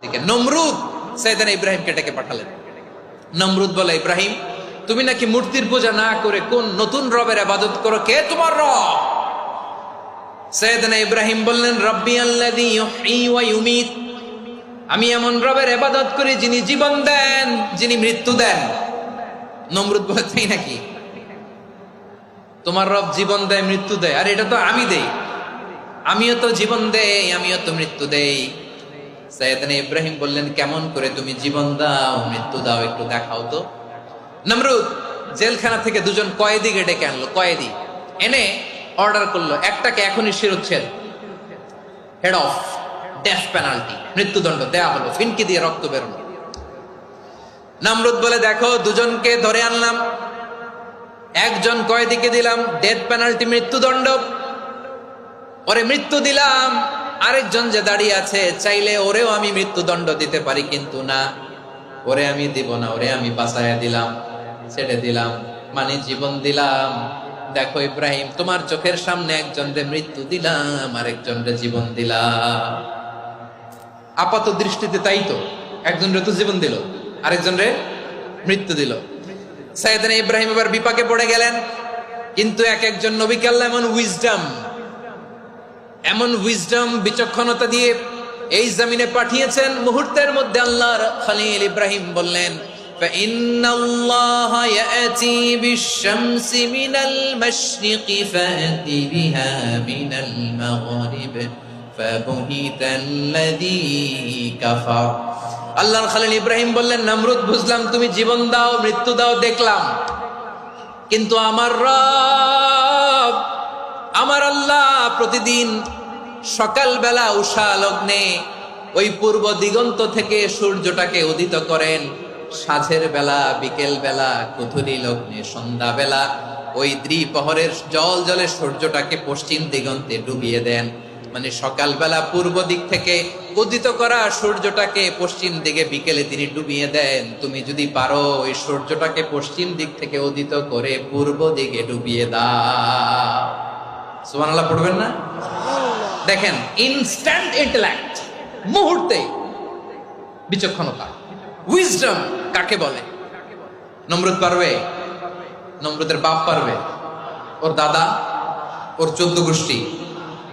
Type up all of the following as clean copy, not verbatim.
থেকে নমরুদ সাইয়েদনা ইব্রাহিমকে ডেকে পাঠালেন। নমরুদ বলে, ইব্রাহিম তুমি নাকি মূর্তির পূজা না করে কোন নতুন রবের ইবাদত করো, কে তোমার রব? সাইয়েদনা ইব্রাহিম বললেন, রব্বি আল্লাযী ইউহয়ী ওয়া ইউমীত, আমি এমন রবের ইবাদত করি যিনি জীবন দেন, যিনি মৃত্যু দেন। নমরুদ বলে, তাই নাকি? তোমার রব জীবন দেয় মৃত্যু দেয়, আর এটা তো আমি দেই, আমিও তো জীবন দেই, আমিও তো মৃত্যু দেই। সাইয়েদনা ইব্রাহিম বললেন, কেমন করে তুমি জীবন দাও মৃত্যু দাও একটু দেখাও তো। নমরুদ জেলখানা থেকে দুজন কয়েদিকে ডেকে আনলো, কয়েদি এনে অর্ডার করলো, একটাকে এখনই শিরোচ্ছেদ, হেড অফ, ডেথ পেনাল্টি, মৃত্যুদণ্ড দেয়া হলো, ফিনকি দিয়ে রক্ত বেরোলো। নমরুদ বলে, দেখো দুজনকে ধরে আনলাম, একজন কয়েদিকে দিলাম ডেথ পেনাল্টি, মৃত্যুদণ্ড, ওরে মৃত্যু দিলাম। আরেকজন যে দাঁড়িয়ে আছে, চাইলে ওরেও আমি মৃত্যুদণ্ড দিতে পারি, কিন্তু না, ওরে আমি দিব না, ওরে আমি বাঁচাইয়া দিলাম, ছেড়ে দিলাম, মানে জীবন দিলাম। দেখো ইব্রাহিম, তোমার চোখের সামনে একজনরে মৃত্যু দিলাম, আরেকজনরে জীবন দিলাম। আপাত দৃষ্টিতে তাই তো, একজনরে তো জীবন দিল, আরেকজনরে মৃত্যু দিল। সাইয়েদনা ইব্রাহিম এবার বিপাকে পড়ে গেলেন, কিন্তু এক একজন নবীকে আল্লাহ এমন উইজডম বিচক্ষণতা দিয়ে এই জমিনে পাঠিয়েছেন, মুহূর্তের মধ্যে আল্লাহর খলিল ইব্রাহিম বললেন, ফাইন্নাল্লাহা ইয়াতি বিশ-শামসি মিনাল মাশরিকি ফাতি বিহা মিনাল মাগরিব ফাবুহিতাল্লাযী কাফার। আল্লাহর খলিল ইব্রাহিম বললেন, নমরুদ বুঝলাম তুমি জীবন দাও মৃত্যু দাও দেখলাম, কিন্তু আমার রব, আমার আল্লাহ প্রতিদিন সকালবেলা উষা লগ্নে ওই পূর্ব দিগন্ত থেকে সূর্যটাকে উদিত করেন, সাঁঝের বেলা, বিকেল বেলা, কুথুরি লগ্নে, সন্ধ্যা বেলা ওই দ্বিপ্রহরের জল জলে সূর্যটাকে পশ্চিম দিগন্তে ডুবিয়ে দেন। মানে সকালবেলা পূর্ব দিক থেকে উদিত করা সূর্যটাকে পশ্চিম দিকে বিকেলে তিনি ডুবিয়ে দেন। তুমি যদি পারো ওই সূর্যটাকে পশ্চিম দিক থেকে উদিত করে পূর্ব দিকে ডুবিয়ে দাও। সুবহানাল্লাহ পড়বেন না? দেখেন, ইনস্ট্যান্ট ইন্টেলেক্ট, মুহূর্তে বিচক্ষণতা, উইজডম কাকে বলে? নমরুদ পারবে? নমরুদের বাপ পারবে? ওর দাদা, ওর 14 গোষ্ঠী,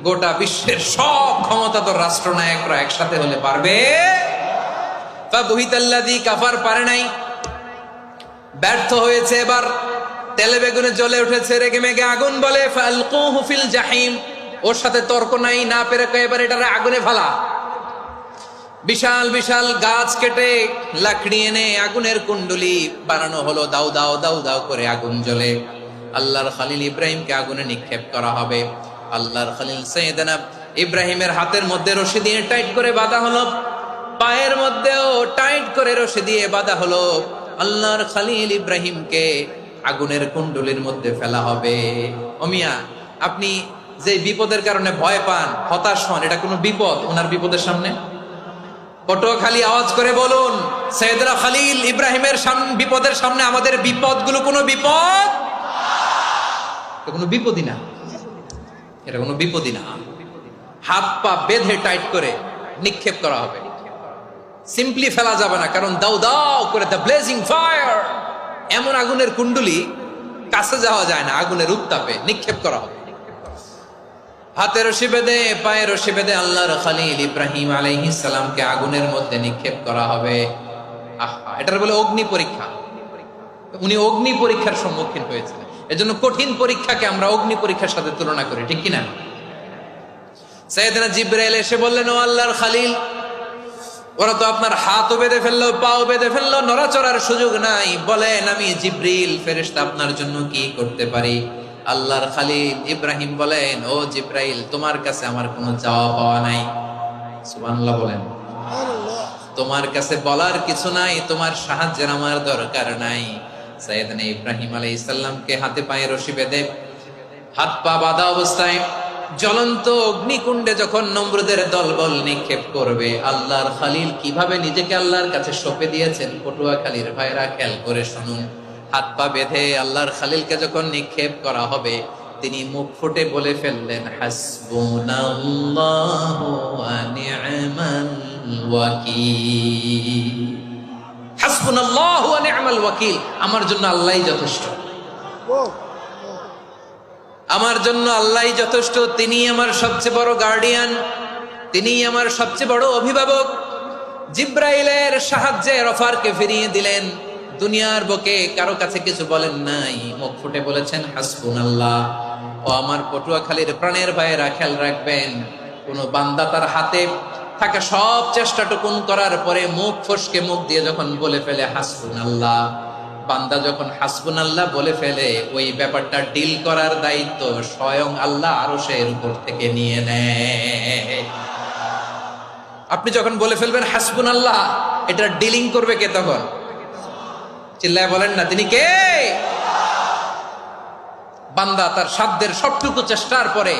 গোটা বিশ্বের সব ক্ষমতাধর রাষ্ট্রনায়করা একসাথে হলে পারবে? ফাবুহিতাল্লাযী কাফার পারে নাই, ব্যর্থ হয়েছে। এবার তেলে বেগুনে জ্বলে উঠেছে, রেগে মেগে আগুন বলে, ফালকুহু ফিল জাহিম, ওর সাথে তর্ক নাই, না পেরে এবার এটারে আগুনে ফেলা। বিশাল বিশাল গাছ কেটে লাকড়ি এনে আগুনের কুণ্ডলি বানানো হলো, দাউ দাউ দাউ দাউ করে আগুন জ্বলে। আল্লাহর খলিল ইব্রাহিমকে আগুনে নিক্ষেপ করা হবে। আল্লাহর খলিল সাইয়েদনা ইব্রাহিমের হাতের মধ্যে রশি দিয়ে টাইট করে বাঁধা হলো, পায়ের মধ্যেও টাইট করে রশি দিয়ে বাঁধা হলো। আল্লাহর খলিল ইব্রাহিমকে আগুনের কুণ্ডলির মধ্যে ফেলা হবে। ওমিয়া, আপনি যে বিপদের কারণে ভয় পান, হতাশ হন, এটা কোনো বিপদ ওনার বিপদের সামনে? পটুয়াখালী আওয়াজ করে বলুন, সাইয়েদনা খলিল ইব্রাহিমের বিপদের সামনে আমাদের বিপদগুলো কোনো বিপদ? এটা কোনো বিপদই না, এটা কোনো বিপদই না। হাত পা বেঁধে টাইট করে নিক্ষেপ করা হবে, সিম্পলি ফেলা যাবে না, কারণ দাউ দাউ করে দ্য ব্লেজিং ফায়ার, এমন আগুনের কুণ্ডলি, কাছে যাওয়া যায় না, আগুনের উত্তাপে নিক্ষেপ করা হবে। হাতে রশি বেঁধে, পায়ে রশি বেঁধে আল্লাহর খলিল ইব্রাহিম আলাইহিস সালামকে আগুনের মধ্যে নিক্ষেপ করা হবে। আহা, এটার বলে অগ্নি পরীক্ষা। উনি অগ্নি পরীক্ষার সম্মুখীন হয়েছিলেন, এজন্য কঠিন পরীক্ষাকে আমরা অগ্নি পরীক্ষার সাথে তুলনা করি, ঠিক কিনা? সাইয়েদনা জিবরাইল এসে বললেন, ও আল্লাহর খলিল, ওরা তো আপনার হাতও বেঁধে ফেললো, পাও বেঁধে ফেললো, নড়াচড়ার সুযোগ নাই, বলেন আমি জিবরিল ফেরেশতা আপনার জন্য কি করতে পারি? আল্লাহর খলিল ইব্রাহিম বলেন, ও জিবরাইল, তোমার কাছে আমার কোনো চাওয়া পাওয়া নাই। সুবহানাল্লাহ বলেন। তোমার কাছে বলার কিছু নাই, তোমার সাহায্যের আমার দরকার নাই। সাইয়েদনা ইব্রাহিম আলাইহিস সালামকে হাতে পায়ে রশি বেঁধে, হাত পা বাঁধা অবস্থায় জ্বলন্ত অগ্নিকুণ্ডে যখন নমরুদের দলবল নিক্ষেপ করবে, আল্লাহর খলিল কিভাবে নিজেকে আল্লাহর কাছে সঁপে দিয়েছেন, পটুয়াখালীর ভাইরা খেয়াল করে শুনুন। হাত পা বেঁধে আল্লাহর খলিলকে যখন নিক্ষেপ করা হবে, তিনি মুখ ফুটে বলে ফেললেন, হাসবুনাল্লাহু ওয়া নি'মাল ওয়াকিল। হাসবুনাল্লাহু ওয়া নি'মাল ওয়াকিল, আমার জন্য আল্লাহই যথেষ্ট, আমার জন্য আল্লাহই যথেষ্ট। তিনি আমার সবচেয়ে বড় গার্ডিয়ান, তিনি আমার সবচেয়ে বড় অভিভাবক। জিব্রাইলের সাহায্যে রফারকে ফিরিয়ে দিলেন। দুনিয়ার বুকে কারো কাছে কিছু বলেন নাই, মুখ ফুটে বলেছেন হাসবুনাল্লাহ। ও আমার পটুয়াখালীর প্রাণের ভাইয়েরা, খেয়াল রাখবেন, কোন বান্দা তার হাতে থাকা সব চেষ্টাটুকুন করার পরে মুখ ফসকে মুখ দিয়ে যখন বলে ফেলে হাসবুনাল্লাহ, বান্দা যখন হাসবুনাল্লাহ বলে ফেলে, ওই ব্যাপারটা ডিল করার দায়িত্ব স্বয়ং আল্লাহ আরশের উপর থেকে নিয়ে নেয়। আপনি যখন বলে ফেলবেন হাসবুনাল্লাহ, এটা ডিলিং করবে কে তখন? চিল্লায় বলেন না, তিনি কে? বান্দা তার সাধ্যের সবটুকু চেষ্টার পরে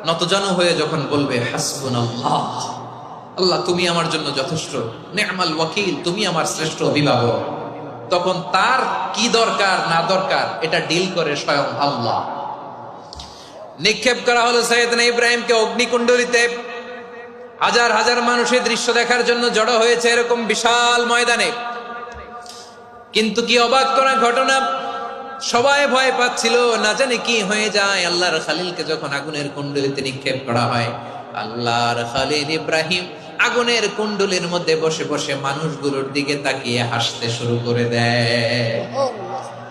নতজানু হয়ে যখন বলবে হাসবুনাল্লাহ, আল্লাহ তুমি আমার জন্য যথেষ্ট, নি'মাল ওয়াকিল, তুমি আমার শ্রেষ্ঠ অভিভাবক, তখন তার কি দরকার না দরকার এটা ডিল করে স্বয়ং আল্লাহ। নিক্ষেপ করা হলো সাইয়েদনা ইব্রাহিমকে অগ্নিকুণ্ডলিতে। হাজার হাজার মানুষের দৃশ্য দেখার জন্য জড়ো হয়েছে এরকম বিশাল ময়দানে। কিন্তু কি অবাক করা ঘটনা, সবাই ভয় পাচ্ছিল, না জানে কি হয়ে যায়। আল্লাহর খালিলকে যখন আগুনের কুণ্ডলিতে নিক্ষেপ করা হয়, আল্লাহর খালিল ইব্রাহিম আগুনের কুণ্ডলীর মধ্যে বসে বসে মানুষগুলোর দিকে তাকিয়ে হাসতে শুরু করে দেয়।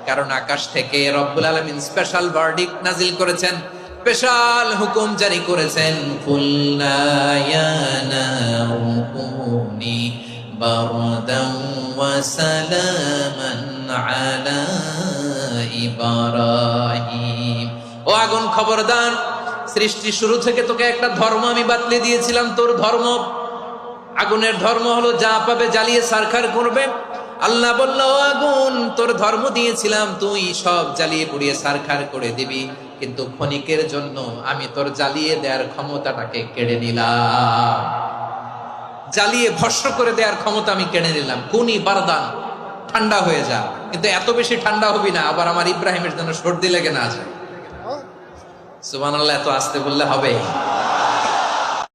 কারণ আকাশ থেকে রব্বুল আলামিন স্পেশাল ভার্ডিক্ট নাজিল করেছেন, স্পেশাল হুকুম জারি করেছেন, কুল্লা ইয়া নারু কুনি বারদান ওয়া সালামান আলা ইব্রাহিম। ও আগুন, খবরদার, সৃষ্টি শুরু থেকে তোকে একটা ধর্ম আমি বাতলে দিয়েছিলাম। তোর ধর্ম, আগুনের ধর্ম হলো যা পাবে জ্বালিয়ে সারখার করবে। আল্লাহ বলল, ও আগুন, তোর ধর্ম দিয়েছিলাম, তুই সব জ্বালিয়ে পুড়িয়ে সারখার করে দিবি, কিন্তু ক্ষণিকের জন্য আমি তোর জ্বালিয়ে দেওয়ার ক্ষমতাটাকে কেড়ে নিলাম। জ্বালিয়ে ভস্ম করে দেওয়ার ক্ষমতা আমি কেড়ে নিলাম। কুনি বারদান, ঠান্ডা হয়ে যা, কিন্তু এত বেশি ঠান্ডা হবি না আবার আমার ইব্রাহিমের জন্য সর্দি লেগে না যায়। সুবহানাল্লাহ, এত আসতে বললে হবে?